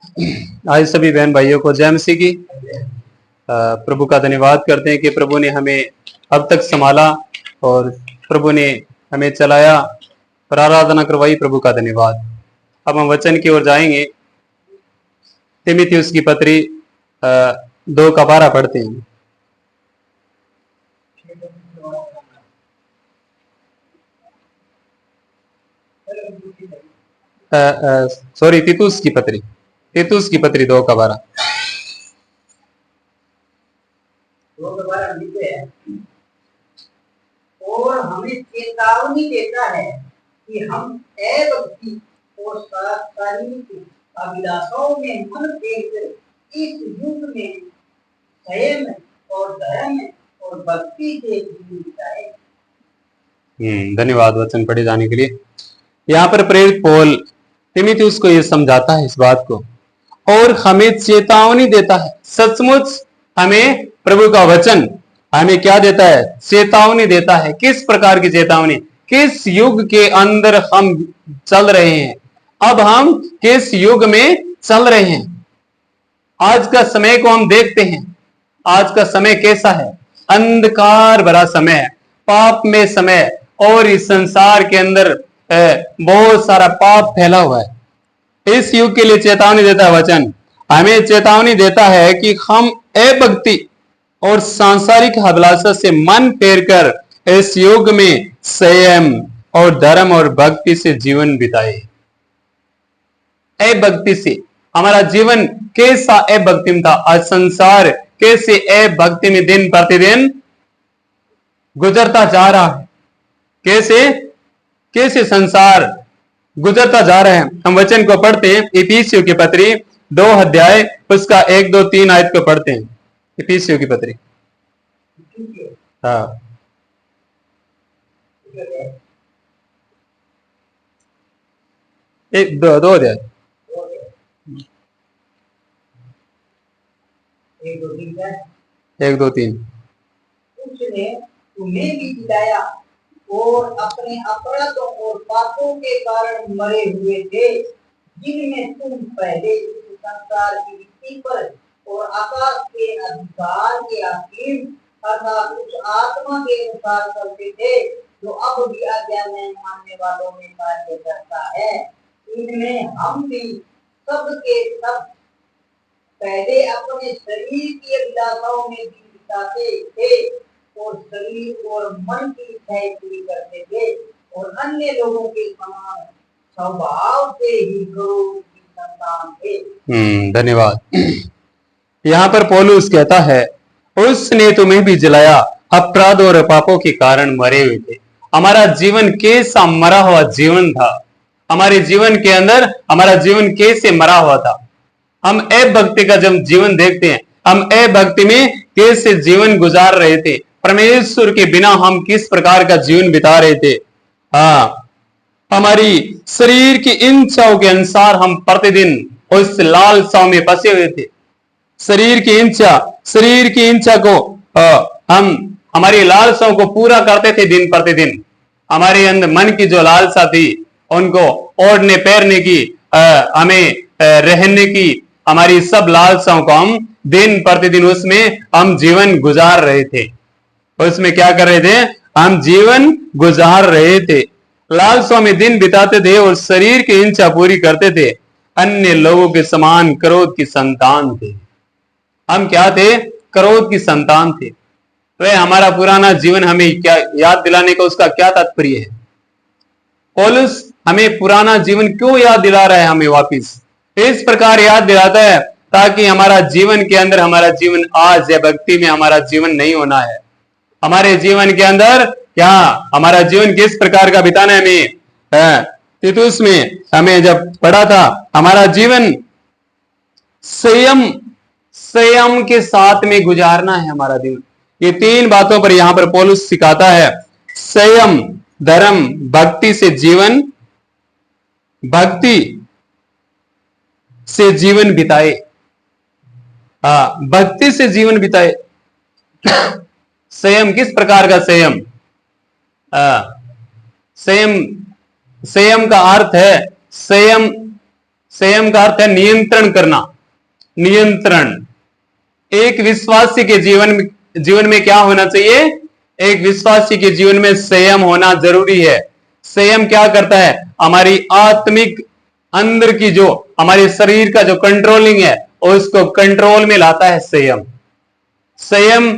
आज सभी बहन भाइयों को जय मसीह की। प्रभु का धन्यवाद करते हैं कि प्रभु ने हमें अब तक संभाला और प्रभु ने हमें चलाया और आराधना करवाई। प्रभु का धन्यवाद। अब हम वचन की ओर जाएंगे। तीमुथियुस की पत्री 2:12 पढ़ते हैं। सॉरी, तीतुस की पत्री 2:12 लिखते हैं, और हमें चेतावनी देता है कि हम अभक्ति और शरीर की अभिलाषाओं में मन फेरकर इस युग में संयम और धर्म और भक्ति से जीवन बिताएं। धन्यवाद वचन पढ़े जाने के लिए। यहाँ पर प्रेरित पौल तीमुथियुस को यह समझाता है इस बात को, और हमें चेतावनी देता है। सचमुच हमें प्रभु का वचन हमें क्या देता है? चेतावनी देता है। किस प्रकार की चेतावनी? किस युग के अंदर हम चल रहे हैं? अब हम किस युग में चल रहे हैं? आज का समय को हम देखते हैं। आज का समय कैसा है? अंधकार भरा समय है, पाप में समय, और इस संसार के अंदर बहुत सारा पाप फैला हुआ है। इस युग के लिए चेतावनी देता है वचन। हमें चेतावनी देता है कि हम अभक्ति और सांसारिक अभिलाषा से मन फेरकर इस युग में संयम और धर्म और भक्ति से जीवन बिताए। अभक्ति से हमारा जीवन कैसा अभक्ति में था? आज संसार कैसे अभक्ति में दिन प्रतिदिन गुजरता जा रहा है? कैसे संसार गुजरता जा रहा है? हम वचन को पढ़ते हैं। इफिसियों की पत्री 2 अध्याय उसका 1, 2, 3 आयत को पढ़ते हैं। इफिसियों की पत्री, हाँ, दो अध्याय 1, 2, 3। उसने तुम्हें भी जिलाया और अपने अपराधों और पापों के कारण मरे हुए थे, जिनमें तुम पहले इस संसार की रीति पर और आकाश के अधिकार के अधीन अर्थात उस आत्मा के अनुसार चलते थे जो अब भी आज्ञा में मानने वालों में कार्य करता है। इनमें हम भी सब के सब पहले अपने शरीर की अभिलाषाओं में भी बिताते थे और शरीर और मन की इच्छाएं पूरी करते थे और अन्य लोगों के समान स्वभाव से ही क्रोध की संतान थे। धन्यवाद। यहाँ पर पौलुस कहता है, उसने तुम्हें भी जलाया, अपराध और पापों के कारण मरे हुए थे। हमारा जीवन कैसा मरा हुआ जीवन था? हमारे जीवन के अंदर हमारा जीवन कैसे मरा हुआ था? हम अभक्ति का जब जीवन देखते हैं, हम अभक्ति में कैसे जीवन गुजार रहे थे? परमेश्वर के बिना हम किस प्रकार का जीवन बिता रहे थे? हाँ, हमारी शरीर की इच्छाओं के अनुसार हम प्रतिदिन उस लालसाओं में फंसे हुए थे। शरीर की इच्छा को हम हमारी लालसाओं को पूरा करते थे दिन प्रतिदिन। हमारे अंदर मन की जो लालसा थी, उनको ओढ़ने पहनने की, हमें रहने की, हमारी सब लालसाओं को हम दिन प्रतिदिन उसमें हम जीवन गुजार रहे थे। उसमें क्या कर रहे थे? हम जीवन गुजार रहे थे, लालसाओं में दिन बिताते थे और शरीर की इच्छा पूरी करते थे। अन्य लोगों के समान क्रोध की संतान थे। हम क्या थे? क्रोध की संतान थे। तो हमारा पुराना जीवन हमें क्या याद दिलाने का उसका क्या तात्पर्य है? पौलुस हमें पुराना जीवन क्यों याद दिला रहा है? हमें वापिस इस प्रकार याद दिलाता है ताकि हमारा जीवन के अंदर हमारा जीवन आज या भक्ति में हमारा जीवन नहीं होना है। हमारे जीवन के अंदर क्या हमारा जीवन किस प्रकार का बिताना है? हमें तीतुस में हमें जब पढ़ा था, हमारा जीवन संयम के साथ में गुजारना है हमारा जीवन। ये 3 बातों पर यहां पर पौलुस सिखाता है। संयम, धर्म, भक्ति से जीवन बिताए। भक्ति से जीवन बिताए। संयम किस प्रकार का संयम? संयम का अर्थ है संयम संयम का अर्थ है नियंत्रण करना, नियंत्रण। एक विश्वासी के जीवन में क्या होना चाहिए? एक विश्वासी के जीवन में संयम होना जरूरी है। संयम क्या करता है? हमारी आत्मिक अंदर की जो हमारे शरीर का जो कंट्रोलिंग है उसको कंट्रोल में लाता है संयम। संयम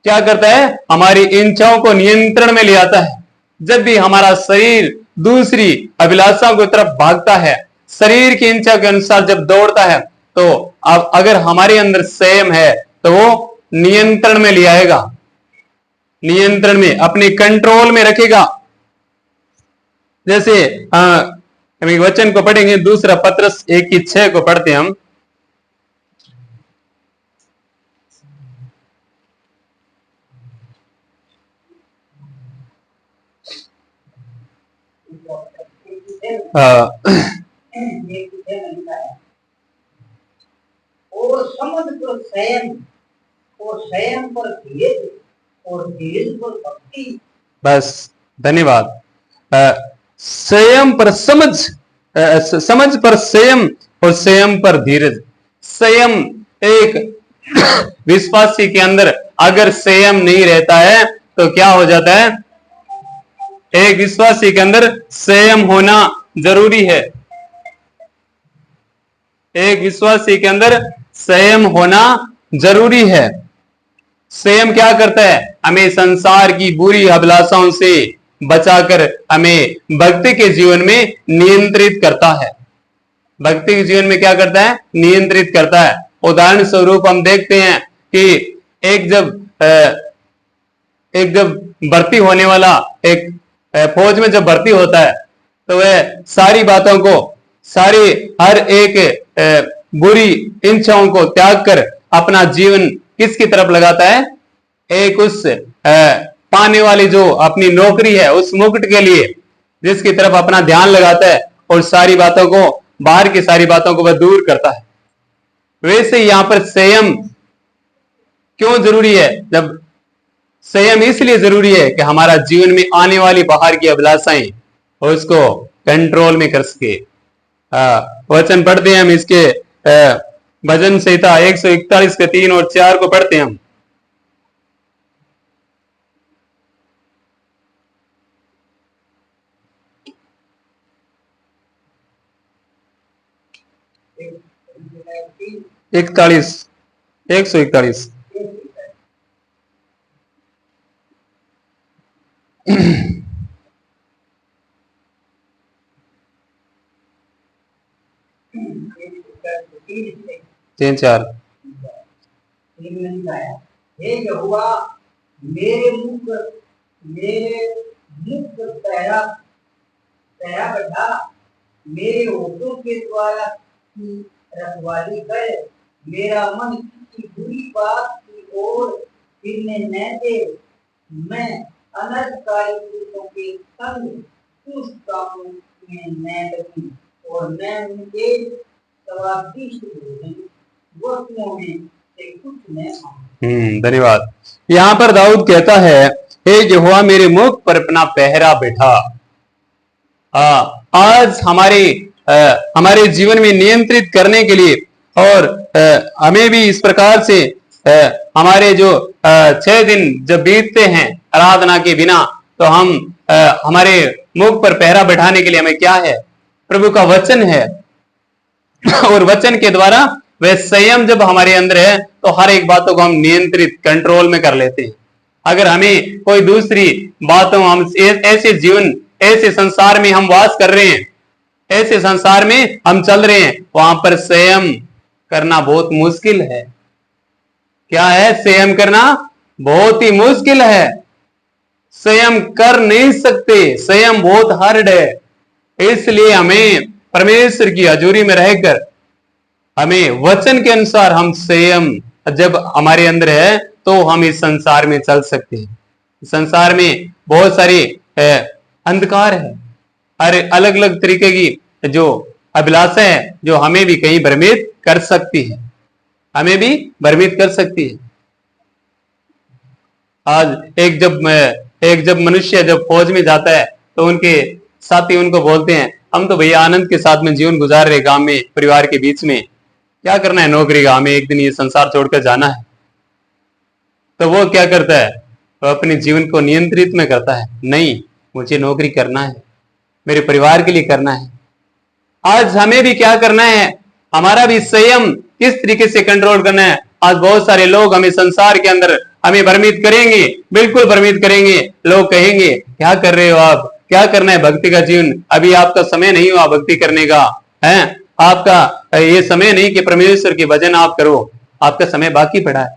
क्या करता है? हमारी इच्छाओं को नियंत्रण में ले आता है। जब भी हमारा शरीर दूसरी अभिलाषाओं की तरफ भागता है, शरीर की इच्छा के अनुसार जब दौड़ता है, तो अब अगर हमारे अंदर संयम है तो वो नियंत्रण में ले आएगा, नियंत्रण में, अपने कंट्रोल में रखेगा। जैसे हम एक वचन को पढ़ेंगे, दूसरा पत्रस 1:6 को पढ़ते हैं हम। और समझ पर संयम, और संयम पर धीरज, और धीरज पर भक्ति। बस, धन्यवाद। संयम पर समझ, समझ पर संयम, और संयम पर धीरज। संयम, एक विश्वासी के अंदर अगर संयम नहीं रहता है तो क्या हो जाता है? एक विश्वासी के अंदर संयम होना जरूरी है। एक विश्वासी के अंदर संयम होना जरूरी है। संयम क्या करता है? हमें संसार की बुरी अभिलाषाओं से बचाकर हमें भक्ति के जीवन में नियंत्रित करता है। भक्ति के जीवन में क्या करता है? नियंत्रित करता है। उदाहरण स्वरूप हम देखते हैं कि एक जब भर्ती होने वाला, एक फौज में जब भर्ती होता है तो वह सारी बातों को, सारी हर एक बुरी इच्छाओं को त्याग कर अपना जीवन किसकी तरफ लगाता है? एक उस पाने वाली जो अपनी नौकरी है, उस मुकुट के लिए जिसकी तरफ अपना ध्यान लगाता है, और सारी बातों को, बाहर की सारी बातों को वह दूर करता है। वैसे यहां पर संयम क्यों जरूरी है? जब संयम इसलिए जरूरी है कि हमारा जीवन में आने वाली बाहर की अभिलाषाएं उसको कंट्रोल में कर सके। वचन पढ़ते हैं हम इसके, भजन संहिता 141 के 3 और 4 को पढ़ते हैं हम। इकतालीस 141। तीन चार। हे यहोवा, मेरे मुख पहरा बढ़ा, मेरे होठों के द्वारा की रखवाली कर, मेरा मन किसी बुरी बात की ओर फिरने न दे। मैं अनर्थकारी पुरुषों के संग दुष्ट कामों में न लगूं, और मैं उनके स्वादिष्ट भोजन वस्तुओं में से कुछ न खाऊं। धन्यवाद। यहाँ पर दाऊद कहता है, हे यहोवा, मेरे मुख पर अपना पहरा बैठा। आज हमारे जीवन में नियंत्रित करने के लिए, और हमें भी इस प्रकार से हमारे जो 6 दिन जब बीतते हैं आराधना के बिना, तो हम हमारे मुख पर पहरा बैठाने के लिए हमें क्या है? प्रभु का वचन है। और वचन के द्वारा वह संयम जब हमारे अंदर है तो हर एक बातों को हम नियंत्रित, कंट्रोल में कर लेते हैं। अगर हमें कोई दूसरी बातों, हम ऐसे जीवन, ऐसे संसार में हम वास कर रहे हैं, ऐसे संसार में हम चल रहे हैं, वहां पर संयम करना बहुत मुश्किल है। क्या है? संयम करना बहुत ही मुश्किल है। संयम कर नहीं सकते, संयम बहुत हार्ड है। इसलिए हमें परमेश्वर की हजूरी में रहकर, हमें वचन के अनुसार हम संयम जब हमारे अंदर है तो हम इस संसार में चल सकते हैं। संसार में बहुत सारी अंधकार है, हर अलग अलग तरीके की जो अभिलाषा है, जो हमें भी कहीं भ्रमित कर सकती है, हमें भी भ्रमित कर सकती है। आज एक जब मनुष्य जब फौज में जाता है तो उनके साथी उनको बोलते हैं, हम तो भैया आनंद के साथ में जीवन गुजार रहे, गांव में परिवार के बीच में, क्या करना है नौकरी का, हमें एक दिन ये संसार छोड़कर जाना है। तो वो क्या करता है, वो अपने जीवन को नियंत्रित में करता है, नहीं मुझे नौकरी करना है, मेरे परिवार के लिए करना है। आज हमें भी क्या करना है, हमारा भी संयम किस तरीके से कंट्रोल करना है। आज बहुत सारे लोग हमें संसार के अंदर हमें भ्रमित करेंगे, बिल्कुल भ्रमित करेंगे। लोग कहेंगे क्या कर रहे हो आप, क्या करना है भक्ति का जीवन, अभी आपका समय नहीं हुआ भक्ति करने का, है आपका ये समय नहीं कि परमेश्वर के भजन आप करो, आपका समय बाकी पड़ा है।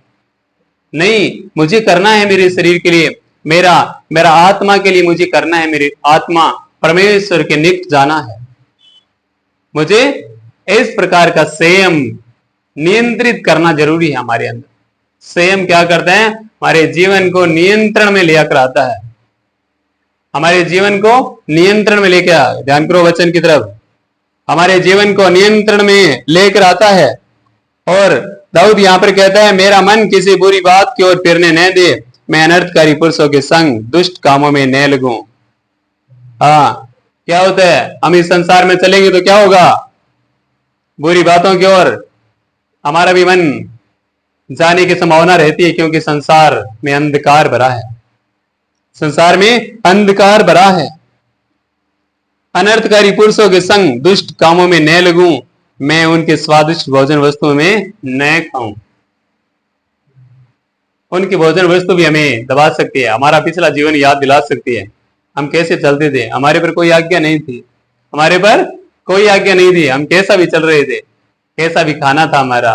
नहीं, मुझे करना है मेरे शरीर के लिए, मेरा आत्मा के लिए मुझे करना है, मेरी आत्मा परमेश्वर के निकट जाना है। मुझे इस प्रकार का संयम नियंत्रित करना जरूरी है हमारे अंदर। संयम क्या करते हैं, हमारे जीवन को नियंत्रण में लेकर आता है, हमारे जीवन को नियंत्रण में लेकर आ, ध्यान करो वचन की तरफ, हमारे जीवन को नियंत्रण में लेकर आता है। और दाऊद यहां पर कहता है मेरा मन किसी बुरी बात की ओर फिरने न दे, मैं अनर्थकारी पुरुषों के संग दुष्ट कामों में न लगूं। हाँ, क्या होता है, हम इस संसार में चलेंगे तो क्या होगा, बुरी बातों की ओर हमारा भी मन जाने की संभावना रहती है, क्योंकि संसार में अंधकार भरा है, संसार में अंधकार भरा है। अनर्थकारी पुरुषों के संग दुष्ट कामों में न लगूं, मैं उनके स्वादिष्ट भोजन वस्तुओं में न खाऊं। उनकी भोजन वस्तु भी हमें दबा सकती है, हमारा पिछला जीवन याद दिला सकती है, हम कैसे चलते थे, हमारे पर कोई आज्ञा नहीं थी, हमारे पर कोई आज्ञा नहीं थी, हम कैसा भी चल रहे थे, कैसा भी खाना था हमारा,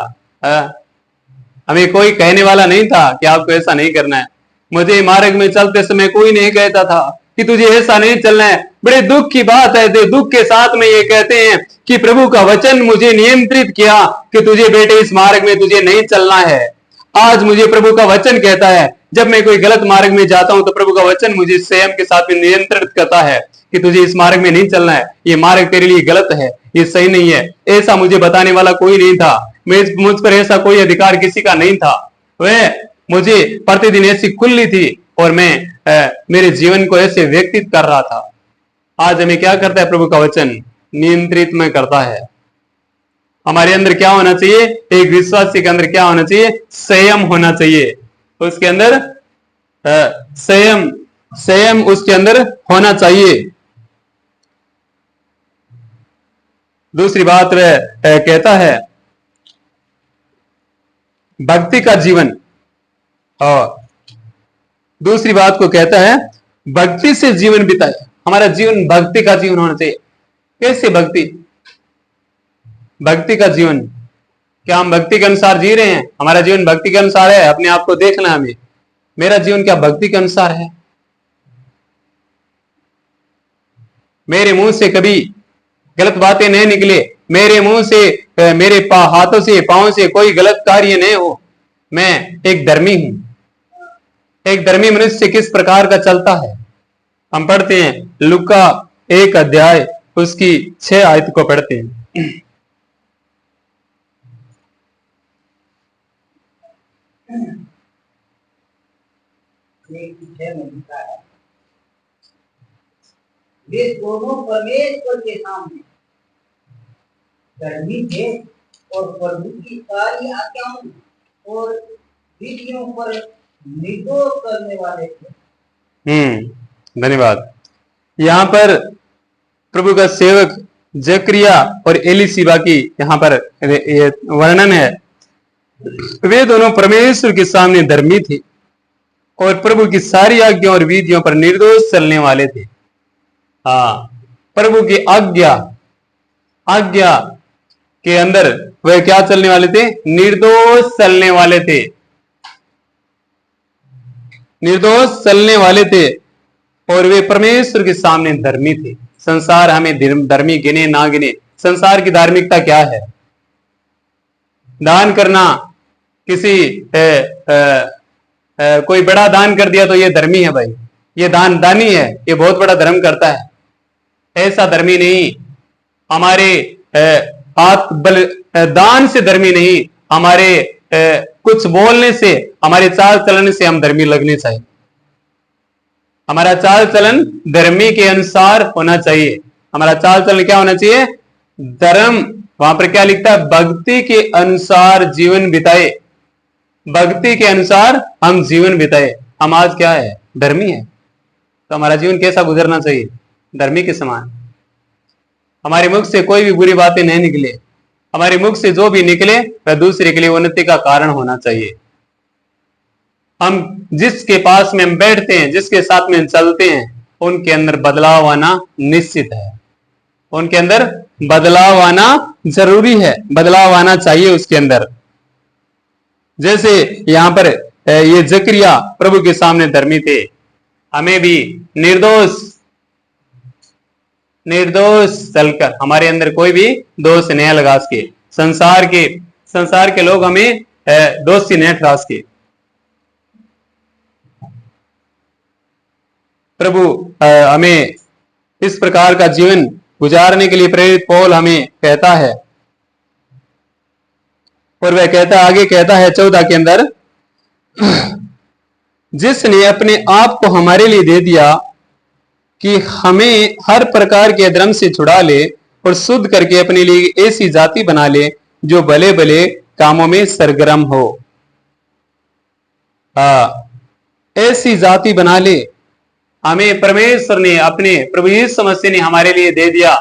हमें कोई कहने वाला नहीं था कि आपको ऐसा नहीं करना है। मुझे मार्ग में चलते समय कोई नहीं कहता था कि तुझे ऐसा नहीं चलना है। बड़े दुख की बात है, दुख के साथ में ये कहते हैं कि प्रभु का वचन मुझे नियंत्रित किया कि तुझे बेटे इस मार्ग में तुझे नहीं चलना है। आज मुझे प्रभु का वचन कहता है, जब मैं कोई गलत मार्ग में जाता हूं तो प्रभु का वचन मुझे संयम के साथ में नियंत्रित करता है कि तुझे इस मार्ग में नहीं चलना है, ये मार्ग तेरे लिए गलत है, ये सही नहीं है। ऐसा मुझे बताने वाला कोई नहीं था, मुझ पर ऐसा कोई अधिकार किसी का नहीं था। वह मुझे प्रतिदिन ऐसी खुली थी और मैं मेरे जीवन को ऐसे व्यक्तित कर रहा था। आज हमें क्या करता है प्रभु का वचन, नियंत्रित में करता है। हमारे अंदर क्या होना चाहिए, एक विश्वासी के अंदर क्या होना चाहिए, संयम होना चाहिए, उसके अंदर संयम उसके अंदर होना चाहिए। दूसरी बात वह कहता है भक्ति का जीवन, और दूसरी बात को कहता है भक्ति से जीवन बिताए। हमारा जीवन भक्ति का जीवन होना चाहिए। कैसे भक्ति, भक्ति का जीवन, क्या हम भक्ति के अनुसार जी रहे हैं, हमारा जीवन भक्ति के अनुसार है, अपने आप को देखना हमें, मेरा जीवन क्या भक्ति के अनुसार है। मेरे मुंह से कभी गलत बातें नहीं निकले, मेरे मुंह से मेरे हाथों से पांव से कोई गलत कार्य नहीं हो, मैं एक धर्मी हूं। एक धर्मी मनुष्य किस प्रकार का चलता है, हम पढ़ते हैं लूका 1 अध्याय उसकी 6 आयत को पढ़ते हैं। वे दोनों परमेश्वर के सामने धर्मी थे और प्रभु की सारी आज्ञाओं और विधियों पर निर्दोष करने वाले थे। धन्यवाद। यहाँ पर प्रभु का सेवक जकरिया और एलीशिबा की यहाँ पर वर्णन है। वे दोनों परमेश्वर के सामने धर्मी थे और प्रभु की सारी आज्ञा और विधियों पर निर्दोष चलने वाले थे। हाँ, प्रभु की आज्ञा के अंदर वे क्या चलने वाले थे, निर्दोष चलने वाले थे, निर्दोष चलने वाले थे और वे परमेश्वर के सामने धर्मी थे। संसार हमें धर्मी गिने ना गिने, संसार की धार्मिकता क्या है, दान करना, किसी कोई बड़ा दान कर दिया तो ये धर्मी है भाई, ये दानी है, ये बहुत बड़ा धर्म करता है। ऐसा धर्मी नहीं, हमारे हाथ बल दान से धर्मी नहीं, हमारे कुछ बोलने से, हमारे चाल चलन से हम धर्मी लगने चाहिए। हमारा चाल चलन धर्मी के अनुसार होना चाहिए, हमारा चाल चलन क्या होना चाहिए? धर्म। वहां पर क्या लिखता है? भक्ति के अनुसार जीवन बिताए। भक्ति के अनुसार हम जीवन बिताए। हम आज क्या है? धर्मी है। तो हमारा जीवन कैसा गुजरना चाहिए? धर्मी के समान। हमारे मुख से कोई भी बुरी बातें नहीं निकले। हमारे मुख से जो भी निकले वह दूसरे के लिए उन्नति का कारण होना चाहिए। हम जिसके पास में हम बैठते हैं, जिसके साथ में चलते हैं, उनके अंदर बदलाव आना निश्चित है। उनके अंदर बदलाव आना जरूरी है, बदलाव आना चाहिए उसके अंदर। जैसे यहां पर ये जकरिया प्रभु के सामने धर्मी थे, हमें भी निर्दोष चलकर, हमारे अंदर कोई भी दोष नहीं लगा सके। संसार के लोग हमें दोषी नहीं ठहरा सके। प्रभु हमें इस प्रकार का जीवन गुजारने के लिए प्रेरित पौल हमें कहता है, और वह कहता आगे कहता है 14 के अंदर, जिसने अपने आप को हमारे लिए दे दिया कि हमें हर प्रकार के अधर्म से छुड़ा ले और शुद्ध करके अपने लिए ऐसी जाति बना ले जो भले भले कामों में सरगर्म हो। ऐसी जाति बना ले। हमें परमेश्वर ने, अपने प्रभु यीशु मसीह ने हमारे लिए दे दिया।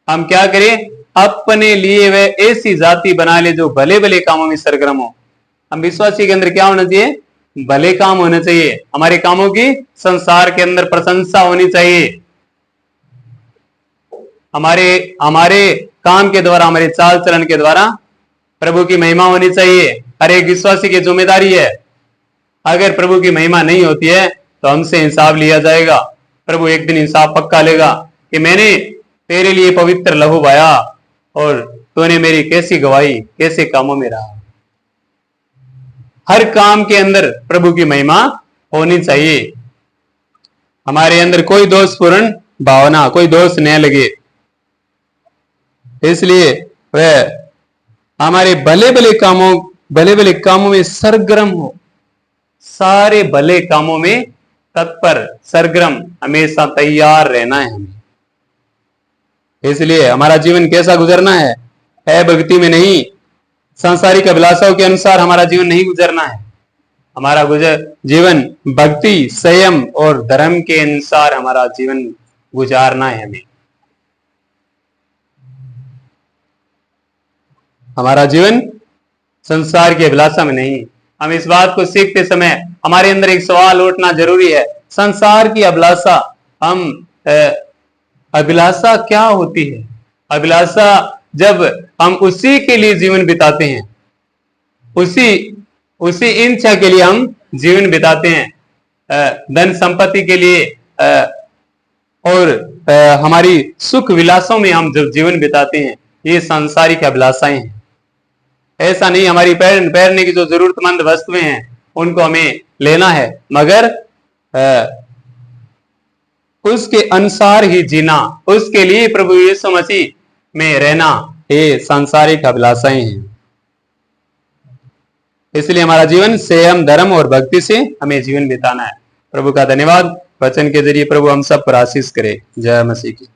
हम क्या करें? अपने लिए वह ऐसी जाति बना ले जो भले भले कामों में सरगर्म हो। हम विश्वासी के अंदर क्या होना चाहिए? भले काम होने चाहिए। हमारे कामों की संसार के अंदर प्रशंसा होनी चाहिए। हमारे काम के द्वारा, हमारे चाल चलन के द्वारा प्रभु की महिमा होनी चाहिए। हर एक विश्वासी की जिम्मेदारी है। अगर प्रभु की महिमा नहीं होती है तो हमसे इंसाफ लिया जाएगा। प्रभु एक दिन इंसाफ पक्का लेगा कि मैंने तेरे लिए पवित्र लहू बहाया और तूने मेरी कैसी गवाही, कैसे कामों में रहा। हर काम के अंदर प्रभु की महिमा होनी चाहिए। हमारे अंदर कोई दोषपूर्ण भावना, कोई दोष न लगे। इसलिए वह हमारे भले भले कामों में सरगर्म हो। सारे भले कामों में तत्पर, सरगर्म, हमेशा तैयार रहना है हमें। इसलिए हमारा जीवन कैसा गुजरना है भक्ति में नहीं, सांसारिक अभिलाषाओं के अनुसार हमारा जीवन नहीं गुजरना है। हमारा जीवन भक्ति, संयम और धर्म के अनुसार हमारा जीवन गुजारना है हमें। हमारा जीवन संसार की अभिलाषा में नहीं। हम इस बात को सीखते समय हमारे अंदर एक सवाल उठना जरूरी है। संसार की अभिलाषा, अभिलाषा क्या होती है? अभिलाषा जब हम उसी के लिए जीवन बिताते हैं, उसी इच्छा के लिए हम जीवन बिताते हैं, धन संपत्ति के लिए और हमारी सुख विलासों में हम जब जीवन बिताते हैं, ये सांसारिक अभिलाषाएं हैं। ऐसा नहीं, हमारी पहनने की जो जरूरतमंद वस्तुएं हैं उनको हमें लेना है, मगर उसके अनुसार ही जीना, उसके लिए प्रभु यीशु मसीह में रहना, ये सांसारिक अभिलाषाएं हैं। इसलिए हमारा जीवन संयम, धर्म और भक्ति से हमें जीवन बिताना है। प्रभु का धन्यवाद। वचन के जरिए प्रभु हम सब पर आशीष करे। जय मसीह की।